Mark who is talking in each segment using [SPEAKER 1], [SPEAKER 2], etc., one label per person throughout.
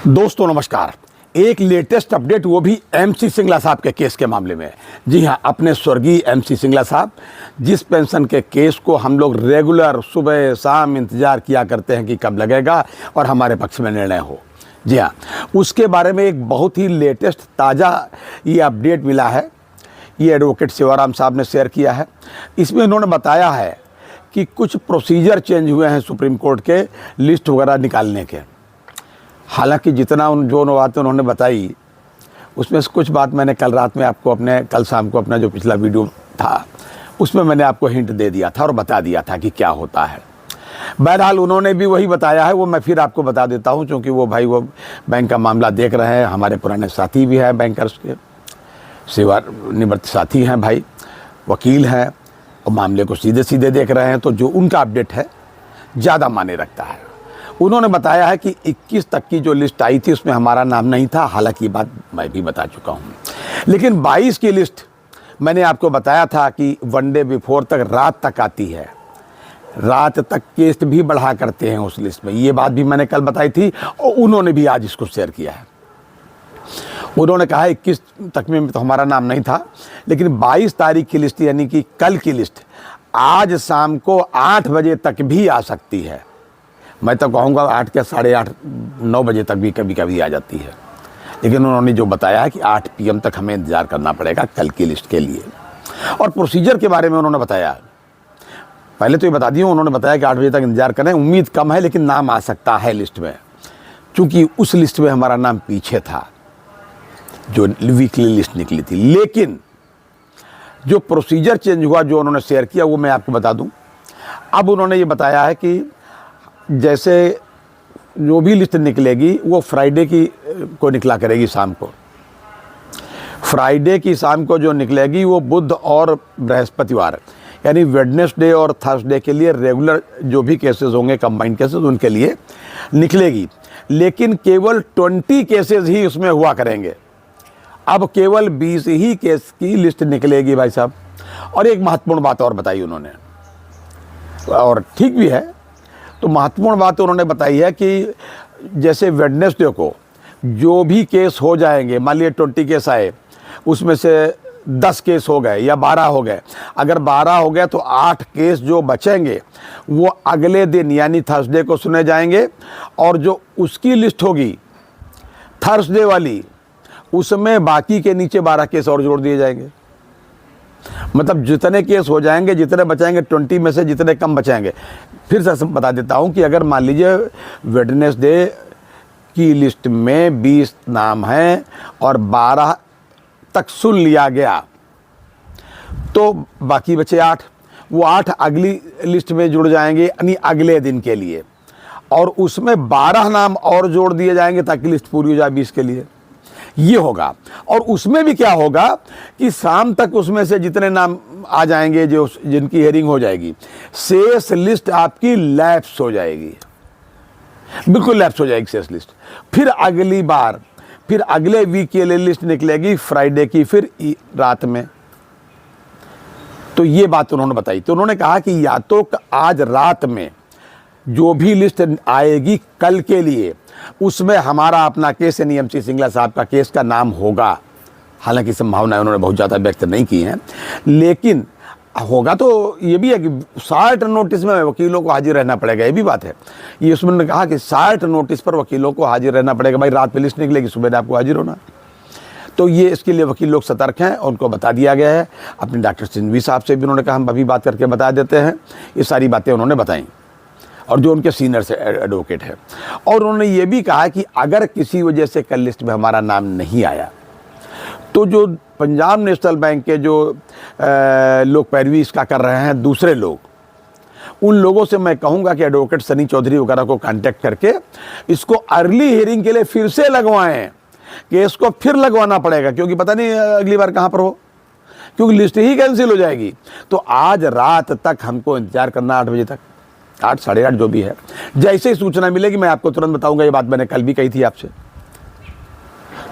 [SPEAKER 1] दोस्तों नमस्कार। एक लेटेस्ट अपडेट, वो भी एमसी सिंगला साहब के केस के मामले में। जी हाँ, अपने स्वर्गीय एमसी सिंगला साहब, जिस पेंशन के केस को हम लोग रेगुलर सुबह शाम इंतज़ार किया करते हैं कि कब लगेगा और हमारे पक्ष में निर्णय हो। जी हाँ, उसके बारे में एक बहुत ही लेटेस्ट ताज़ा ये अपडेट मिला है। ये एडवोकेट शिवराम साहब ने शेयर किया है। इसमें उन्होंने बताया है कि कुछ प्रोसीजर चेंज हुए हैं सुप्रीम कोर्ट के लिस्ट वगैरह निकालने के। हालांकि जितना जो बातें उन्होंने बताई उसमें से कुछ बात मैंने कल शाम को अपना जो पिछला वीडियो था उसमें मैंने आपको हिंट दे दिया था और बता दिया था कि क्या होता है। बहरहाल उन्होंने भी वही बताया है, वो मैं फिर आपको बता देता हूं, क्योंकि वो बैंक का मामला देख रहे हैं। हमारे पुराने साथी भी हैं, बैंकर्स के सेवानिवृत्त साथी हैं भाई, वकील हैं, और मामले को सीधे सीधे देख रहे हैं। तो जो उनका अपडेट है ज़्यादा मायने रखता है। उन्होंने बताया है कि 21 तक की जो लिस्ट आई थी उसमें हमारा नाम नहीं था। हालांकि ये बात मैं भी बता चुका हूँ, लेकिन 22 की लिस्ट मैंने आपको बताया था कि वनडे बिफोर तक, रात तक आती है। रात तक केस भी बढ़ा करते हैं उस लिस्ट में। ये बात भी मैंने कल बताई थी और उन्होंने भी आज इसको शेयर किया है। उन्होंने कहा 21 तक में तो हमारा नाम नहीं था, लेकिन 22 तारीख की लिस्ट यानी कि कल की लिस्ट आज शाम को 8 बजे तक भी आ सकती है। मैं तो कहूँगा 8 के 8:30 9 बजे तक भी कभी कभी आ जाती है। लेकिन उन्होंने जो बताया है कि 8 PM तक हमें इंतज़ार करना पड़ेगा कल की लिस्ट के लिए। और प्रोसीजर के बारे में उन्होंने बताया, पहले तो ये बता दिया, उन्होंने बताया कि 8 बजे तक इंतज़ार करें। उम्मीद कम है, लेकिन नाम आ सकता है लिस्ट में, क्योंकि उस लिस्ट में हमारा नाम पीछे था जो वीकली लिस्ट निकली थी। लेकिन जो प्रोसीजर चेंज हुआ, जो उन्होंने शेयर किया, वो मैं आपको बता दूं। अब उन्होंने ये बताया है कि जैसे जो भी लिस्ट निकलेगी वो फ्राइडे की को निकला करेगी शाम को। फ्राइडे की शाम को जो निकलेगी वो बुध और बृहस्पतिवार यानी वेडनेसडे और थर्सडे के लिए रेगुलर जो भी केसेस होंगे, कंबाइंड केसेस, उनके लिए निकलेगी। लेकिन केवल 20 केसेस ही उसमें हुआ करेंगे। अब केवल 20 ही केस की लिस्ट निकलेगी भाई साहब। और एक महत्वपूर्ण बात और बताई उन्होंने, और ठीक भी है। तो महत्वपूर्ण बात उन्होंने बताई है कि जैसे वेडनेसडे को जो भी केस हो जाएंगे, मान लीजिए 20 केस आए, उसमें से 10 केस हो गए या 12 हो गए। अगर 12 हो गए तो 8 केस जो बचेंगे वो अगले दिन यानी थर्सडे को सुने जाएंगे। और जो उसकी लिस्ट होगी थर्सडे वाली, उसमें बाकी के नीचे 12 केस और जोड़ दिए जाएंगे। मतलब जितने केस हो जाएंगे, जितने बचाएंगे, 20 में से जितने कम बचाएंगे। फिर से बता देता हूं कि अगर मान लीजिए वेडनेसडे की लिस्ट में 20 नाम हैं और 12 तक सुन लिया गया, तो बाकी बचे 8। वो 8 अगली लिस्ट में जुड़ जाएंगे यानी अगले दिन के लिए, और उसमें 12 नाम और जोड़ दिए जाएंगे ताकि लिस्ट पूरी हो जाए 20 के लिए। ये होगा। और उसमें भी क्या होगा कि शाम तक उसमें से जितने नाम आ जाएंगे जो जिनकी हियरिंग हो जाएगी, शेष लिस्ट आपकी लैप्स हो जाएगी, बिल्कुल लैप्स हो जाएगी शेष लिस्ट। फिर अगली बार, फिर अगले वीक के लिए लिस्ट निकलेगी फ्राइडे की, फिर रात में। तो ये बात उन्होंने बताई। तो उन्होंने कहा कि या तो आज रात में जो भी लिस्ट आएगी कल के लिए, उसमें हमारा अपना केस यानी एमसी सिंगला साहब का केस का नाम होगा। हालांकि संभावनाएं उन्होंने बहुत ज़्यादा व्यक्त नहीं की हैं, लेकिन होगा। तो ये भी है कि 60 नोटिस में वकीलों को हाजिर रहना पड़ेगा, ये भी बात है। ये उसमें ने कहा कि 60 नोटिस पर वकीलों को हाजिर रहना पड़ेगा। भाई रात पे लिस्ट निकलेगी, सुबह आपको हाजिर होना। तो ये इसके लिए वकील लोग सतर्क हैं, उनको बता दिया गया है। अपने डॉक्टर सिंघवी साहब से भी उन्होंने कहा हम अभी बात करके बता देते हैं। ये सारी बातें उन्होंने बताई, और जो उनके सीनियर से एडवोकेट है। और उन्होंने ये भी कहा कि अगर किसी वजह से कल लिस्ट में हमारा नाम नहीं आया, तो जो पंजाब नेशनल बैंक के जो लोग पैरवी इसका कर रहे हैं, दूसरे लोग, उन लोगों से मैं कहूँगा कि एडवोकेट सनी चौधरी वगैरह को कांटेक्ट करके इसको अर्ली हियरिंग के लिए फिर से लगवाएं। कि इसको फिर लगवाना पड़ेगा, क्योंकि पता नहीं अगली बार कहाँ पर हो, क्योंकि लिस्ट ही कैंसिल हो जाएगी। तो आज रात तक हमको इंतजार करना, 8 बजे तक, 8 साढ़े 8 जो भी है। जैसे ही सूचना मिलेगी मैं आपको तुरंत बताऊंगा। ये बात मैंने कल भी कही थी आपसे।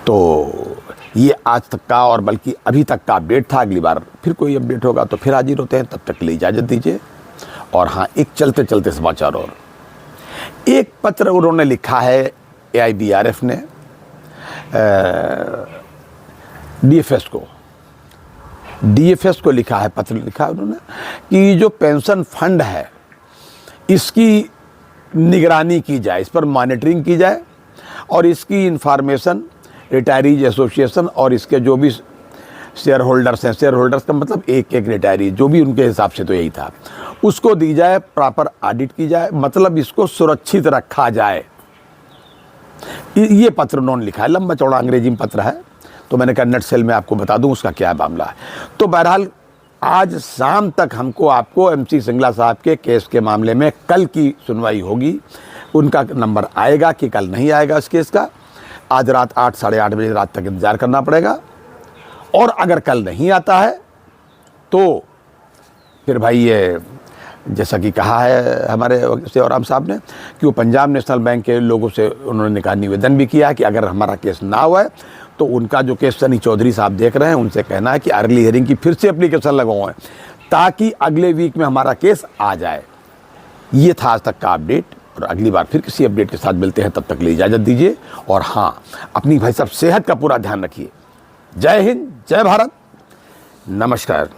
[SPEAKER 1] तो ये आज तक का, और बल्कि अभी तक का अपडेट था। अगली बार फिर कोई अपडेट होगा तो फिर हाजिर होते हैं। तब तक के लिए इजाज़त दीजिए। और हाँ, एक चलते चलते समाचार और, एक पत्र उन्होंने लिखा है AIBRF ने DFS को लिखा है, पत्र लिखा है उन्होंने कि जो पेंशन फंड है इसकी निगरानी की जाए, इस पर मॉनिटरिंग की जाए और इसकी इंफॉर्मेशन रिटायरीज एसोसिएशन और इसके जो भी शेयर होल्डर्स हैं, शेयर होल्डर्स का मतलब एक रिटायरी जो भी उनके हिसाब से तो यही था, उसको दी जाए, प्रॉपर ऑडिट की जाए, मतलब इसको सुरक्षित रखा जाए। ये पत्र उन्होंने लिखा है, लंबा चौड़ा अंग्रेजी में पत्र है, तो मैंने कहा नट सेल में आपको बता दूं उसका क्या मामला है। तो बहरहाल आज शाम तक हमको आपको MC सिंगला साहब के केस के मामले में कल की सुनवाई होगी, उनका नंबर आएगा कि कल नहीं आएगा इस केस का, आज रात 8 साढ़े 8 बजे रात तक इंतज़ार करना पड़ेगा। और अगर कल नहीं आता है तो फिर भाई ये जैसा कि कहा है हमारे सेवाराम साहब ने कि वो पंजाब नेशनल बैंक के लोगों से उन्होंने कहा, निवेदन भी किया कि अगर हमारा केस ना हुआ है तो उनका जो केस सनी चौधरी साहब देख रहे हैं उनसे कहना है कि अर्ली हियरिंग की फिर से एप्लीकेशन लगवाएं ताकि अगले वीक में हमारा केस आ जाए। ये था आज तक का अपडेट, और अगली बार फिर किसी अपडेट के साथ मिलते हैं, तब तक के लिए इजाज़त दीजिए। और हाँ, अपनी भाई साहब सेहत का पूरा ध्यान रखिए। जय हिंद, जय भारत, नमस्कार।